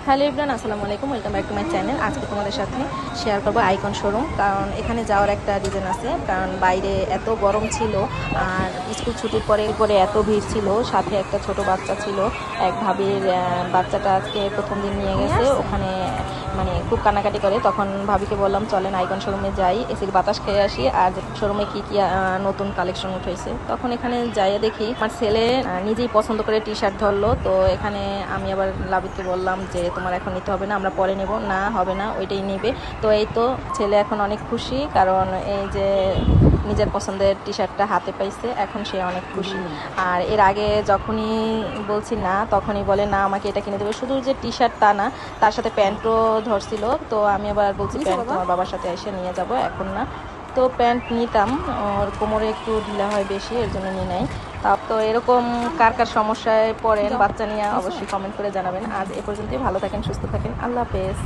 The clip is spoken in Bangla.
হ্যালো এভরিওয়ান, আসসালামু আলাইকুম। Welcome back to my channel. আজকে তোমাদের সাথে শেয়ার করবো আইকন শোরুম। কারণ এখানে যাওয়ার একটা রিজন আছে, কারণ বাইরে এত গরম ছিল আর স্কুল ছুটির পরে পরে এত ভিড় ছিল, সাথে একটা ছোট বাচ্চা ছিল। এক ভাবির বাচ্চাটা আজকে প্রথম দিন নিয়ে গেছে ওখানে, মানে খুব কান্নাকাটি করে। তখন ভাবিকে বললাম চলেন আইকন শোরুমে যাই, এসির বাতাস খেয়ে আসি, আর শোরুমে কি কি নতুন কালেকশন উঠেছে। তখন এখানে যাইয়ে দেখি আমার ছেলে নিজেই পছন্দ করে টি শার্ট ধরলো। তো এখানে আমি আবার লাবিদকে বললাম যে তোমার এখন নিতে হবে না, আমরা পরে নেব। না হবে না, ওইটাই নেবে। তো এই তো ছেলে এখন অনেক খুশি, কারণ এই যে নিজের পছন্দের টি শার্টটা হাতে পাইছে, এখন সে অনেক খুশি। আর এর আগে যখনই বলছি না, তখনই বলে না আমাকে এটা কিনে দেবে। শুধু যে টি শার্ট তা না, তার সাথে প্যান্টও ধরছিল। তো আমি আবার বলছি প্যান্ট তোমার বাবার সাথে এসে নিয়ে যাব, এখন না। তো প্যান্ট নিতাম, ওর কোমরে একটু ঢিলা হয় বেশি, এর জন্য নিয়ে নেয়। তো এরকম কার কার সমস্যায় পড়েন বাচ্চা নিয়ে অবশ্যই কমেন্ট করে জানাবেন। আজ এ পর্যন্তই, ভালো থাকেন, সুস্থ থাকেন, আল্লাহ হাফেজ।